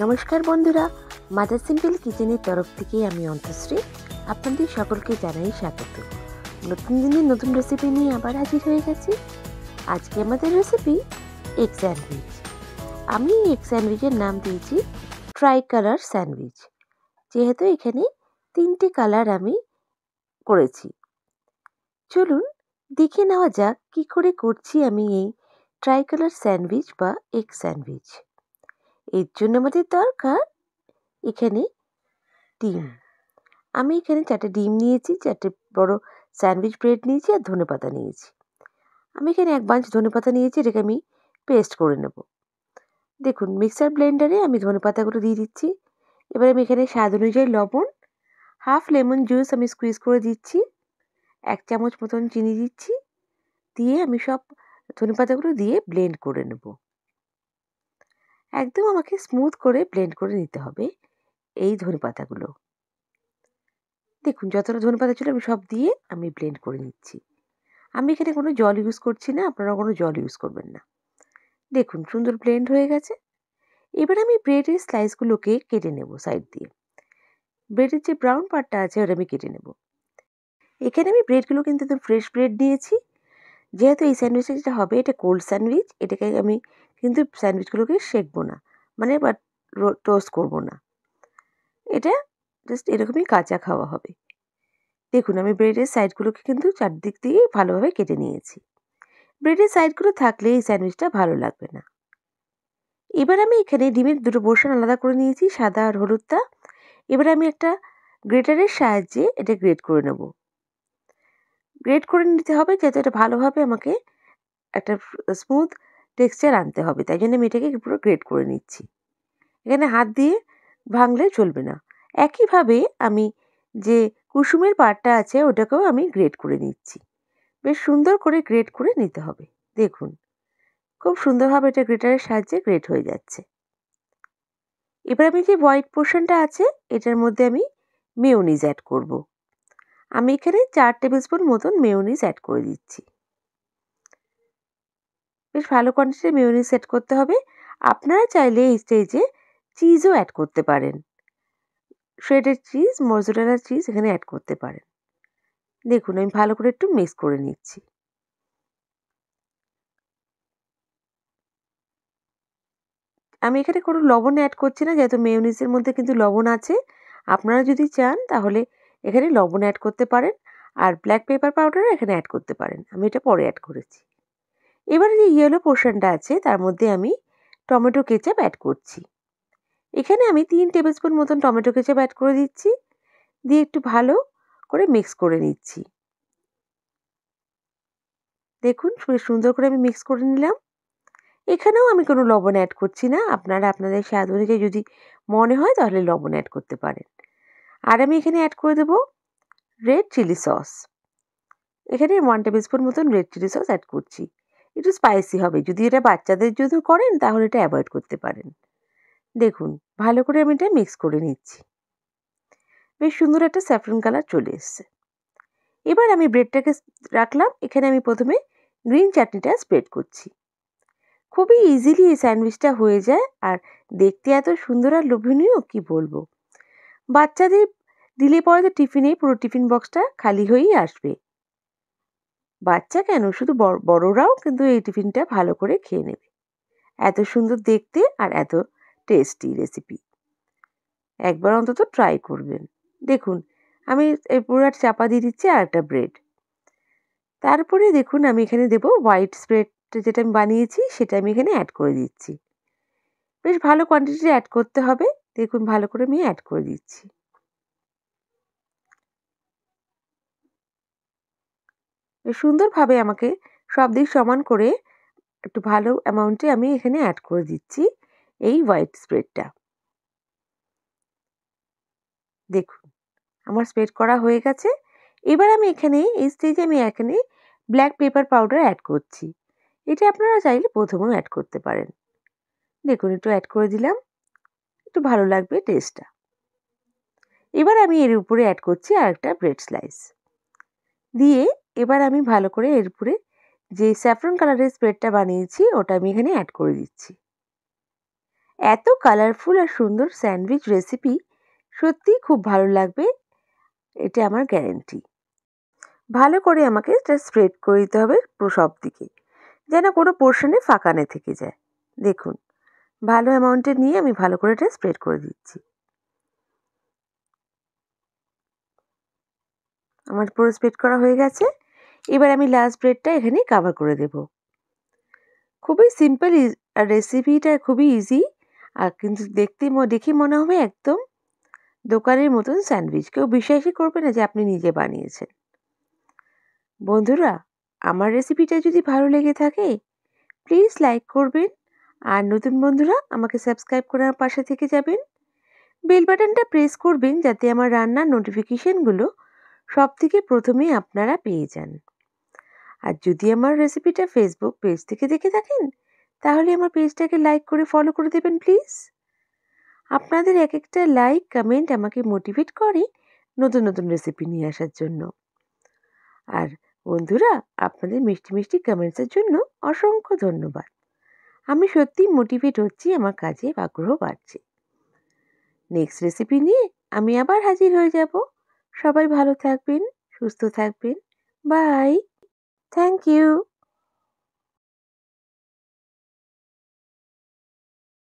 নমস্কার বন্ধুরা, mother simple কিচেনের তরফ থেকে আমি অন্তশ্রী আপনাদের সকলকে জানাই স্বাগত। নতুন দিনে নতুন রেসিপি নিয়ে আবার হাজির হয়ে গেছি। আজকে আমাদের রেসিপি এগ স্যান্ডউইচ। আমি এগ স্যান্ডউইচের নাম দিয়েছি ট্রাই কালার স্যান্ডউইচ, যেহেতু এখানে 3টে কালার আমি করেছি। চলুন দেখে নেওয়া যাক কী করে করছি আমি এই ট্রাই কালার স্যান্ডউইচ বা এগ স্যান্ডউইচ। এর জন্য আমাদের দরকার এখানে ডিম। আমি এখানে 4টে ডিম নিয়েছি, 4টে বড় স্যান্ডউইচ ব্রেড নিয়েছি আর ধনেপাতা নিয়েছি। আমি এখানে 1 বাঞ্চ ধনেপাতা নিয়েছি, এটাকে আমি পেস্ট করে নেব। দেখুন মিক্সার ব্লেন্ডারে আমি ধনেপাতাগুলো দিয়ে দিচ্ছি। এবার আমি এখানে স্বাদ অনুযায়ী লবণ, হাফ লেমন জুস আমি স্কুইজ করে দিচ্ছি, 1 চামচ মতন চিনি দিচ্ছি, দিয়ে আমি সব ধনেপাতাগুলো দিয়ে ব্লেন্ড করে নেব। একদম আমাকে স্মুথ করে ব্লেন্ড করে নিতে হবে এই ধনেপাতাগুলো। দেখুন যতটা ধনেপাতা ছিল আমি সব দিয়ে আমি ব্লেন্ড করে নিচ্ছি। আমি এখানে কোনো জল ইউজ করছি না, আপনারা কোনো জল ইউজ করবেন না। দেখুন সুন্দর ব্লেন্ড হয়ে গেছে। এবার আমি ব্রেডের স্লাইসগুলোকে কেটে নেব সাইড দিয়ে। ব্রেডের যে ব্রাউন পার্টটা আছে ওটা আমি কেটে নেব। এখানে আমি ব্রেডগুলো কিন্তু একদম ফ্রেশ ব্রেড নিয়েছি। যেহেতু এই স্যান্ডউইচটা যেটা হবে এটা কোল্ড স্যান্ডউইচ, এটাকে আমি কিন্তু স্যান্ডউইচগুলোকে সেঁকবো না, মানে বা টোস্ট করবো না। এটা জাস্ট এরকমই কাঁচা খাওয়া হবে। দেখুন আমি ব্রেডের সাইডগুলোকে কিন্তু চারদিক দিয়ে ভালোভাবে কেটে নিয়েছি। ব্রেডের সাইডগুলো থাকলে এই স্যান্ডউইচটা ভালো লাগবে না। এবার আমি এখানে ডিমের 2টো পোর্শন আলাদা করে নিয়েছি, সাদা আর হলুদটা। এবার আমি একটা গ্রেটারের সাহায্যে এটা গ্রেট করে নেব। গ্রেট করে নিতে হবে যাতে এটা ভালোভাবে আমাকে একটা স্মুথ টেক্সচার আনতে হবে, তাই জন্য আমি এটাকে পুরো গ্রেট করে নিচ্ছি। এখানে হাত দিয়ে ভাঙলে চলবে না। একইভাবে আমি যে কুসুমের পার্টটা আছে ওটাকেও আমি গ্রেট করে নিচ্ছি। বেশ সুন্দর করে গ্রেট করে নিতে হবে। দেখুন খুব সুন্দরভাবে এটা গ্রেটারের সাহায্যে গ্রেট হয়ে যাচ্ছে। এবার আমি যে হোয়াইট পোর্শনটা আছে এটার মধ্যে আমি মেয়োনিজ অ্যাড করব। আমি এখানে 4 টেবিল স্পুন মতন মেয়োনিজ অ্যাড করে দিচ্ছি। বেশ ভালো কোয়ান্টিটির মেয়োনিজ অ্যাড করতে হবে। আপনারা চাইলে এই স্টেজে চিজও অ্যাড করতে পারেন। শ্রেডেড চিজ, মজরেলা চিজ এখানে অ্যাড করতে পারেন। দেখুন আমি ভালো করে একটু মিক্স করে নিচ্ছি। আমি এখানে কোনো লবণ অ্যাড করছি না, যেহেতু মেয়োনিজের মধ্যে কিন্তু লবণ আছে। আপনারা যদি চান তাহলে এখানে লবণ অ্যাড করতে পারেন, আর ব্ল্যাক পেপার পাউডারও এখানে অ্যাড করতে পারেন। আমি এটা পরে অ্যাড করেছি। এবারে যে ইয়েলো পোর্শনটা আছে তার মধ্যে আমি টমেটো কেচাপ অ্যাড করছি। এখানে আমি 3 টেবিল স্পুন মতন টমেটো কেচাপ অ্যাড করে দিচ্ছি, দিয়ে একটু ভালো করে মিক্স করে নিচ্ছি। দেখুন বেশ সুন্দর করে আমি মিক্স করে নিলাম। এখানেও আমি কোনো লবণ অ্যাড করছি না, আপনারা আপনাদের স্বাদ অনুযায়ী যদি মনে হয় তাহলে লবণ অ্যাড করতে পারেন। আর আমি এখানে অ্যাড করে দেবো রেড চিলি সস। এখানে 1 টেবিল স্পুন মতন রেড চিলি সস অ্যাড করছি। একটু স্পাইসি হবে। যদি এটা বাচ্চাদের জন্য করেন তাহলে এটা অ্যাভয়েড করতে পারেন। দেখুন ভালো করে আমি এটা মিক্স করে নিচ্ছি। বেশ সুন্দর একটা স্যাফরন কালার চলে এসছে। এবার আমি ব্রেডটাকে রাখলাম। এখানে আমি প্রথমে গ্রিন চাটনিটা স্প্রেড করছি। খুবই ইজিলি এই স্যান্ডউইচটা হয়ে যায়, আর দেখতে এত সুন্দর আর লোভনীয় কি বলবো। বাচ্চাদের দিলে পরে তো টিফিনে পুরো টিফিন বক্সটা খালি হয়েই আসবে। বাচ্চা কেন, শুধু বড়রাও কিন্তু এই টিফিনটা ভালো করে খেয়ে নেবে। এত সুন্দর দেখতে আর এত টেস্টি রেসিপি। একবার অন্তত ট্রাই করবেন। দেখুন আমি এই পুরো চাপা দিয়ে দিচ্ছি আর একটা ব্রেড। তারপরে দেখুন আমি এখানে দেবো হোয়াইট স্প্রেড, যেটা আমি বানিয়েছি সেটা আমি এখানে অ্যাড করে দিচ্ছি। বেশ ভালো কোয়ান্টিটি অ্যাড করতে হবে। দেখুন ভালো করে আমি অ্যাড করে দিচ্ছি। বেশ সুন্দরভাবে আমাকে সব দিক সমান করে একটু ভালো অ্যামাউন্টে আমি এখানে অ্যাড করে দিচ্ছি এই হোয়াইট স্প্রেডটা। দেখুন আমার স্প্রেড করা হয়ে গেছে। এবার আমি এখানে এই স্টেজে আমি এখানে ব্ল্যাক পেপার পাউডার অ্যাড করছি। এটা আপনারা চাইলে প্রথমেও অ্যাড করতে পারেন। দেখুন একটু অ্যাড করে দিলাম, একটু ভালো লাগবে টেস্টটা। এবার আমি এর উপরে অ্যাড করছি আরেকটা ব্রেড স্লাইস দিয়ে, এবার আমি ভালো করে এর উপরে যে স্যাফরন কালারের স্প্রেডটা বানিয়েছি ওটা আমি এখানে অ্যাড করে দিচ্ছি। এত কালারফুল আর সুন্দর স্যান্ডউইচ রেসিপি সত্যিই খুব ভালো লাগবে, এটা আমার গ্যারেন্টি। ভালো করে আমাকে এটা স্প্রেড করে দিতে হবে পুরো সব দিকে, যেন কোনো পোর্শনে ফাঁকা না থেকে যায়। দেখুন, ভালো অ্যামাউন্টে নিয়ে আমি ভালো করে এটা স্প্রেড করে দিচ্ছি। আমার পুরো স্প্রেড করা হয়ে গেছে। এবার আমি লাস্ট ব্রেডটা এখানে কভার করে দেব। খুবই সিম্পল আর রেসিপিটা খুবই ইজি, আর কিন্তু দেখে মনে হবে একদম দোকানের মতন স্যান্ডউইচ। কেউ বিশ্বাসই করবে না যে আপনি নিজে বানিয়েছেন। বন্ধুরা, আমার রেসিপিটা যদি ভালো লেগে থাকে প্লিজ লাইক করবেন, আর নতুন বন্ধুরা আমাকে সাবস্ক্রাইব করে আমার পাশে থেকে যাবেন। বেল বাটনটা প্রেস করবেন যাতে আমার রান্নার নোটিফিকেশনগুলো সবথেকে প্রথমেই আপনারা পেয়ে যান। আর যদি আমার রেসিপিটা ফেসবুক পেজ থেকে দেখে থাকেন তাহলে আমার পেজটাকে লাইক করে ফলো করে দেবেন প্লিজ। আপনাদের এক একটা লাইক কমেন্ট আমাকে মোটিভেট করে নতুন নতুন রেসিপি নিয়ে আসার জন্য। আর বন্ধুরা, আপনাদের মিষ্টি মিষ্টি কমেন্টসের জন্য অসংখ্য ধন্যবাদ। আমি সত্যিই মোটিভেট হচ্ছি, আমার কাজে আগ্রহ বাড়ছে। নেক্সট রেসিপি নিয়ে আমি আবার হাজির হয়ে যাব। সবাই ভালো থাকবেন, সুস্থ থাকবেন। বাই। Thank you.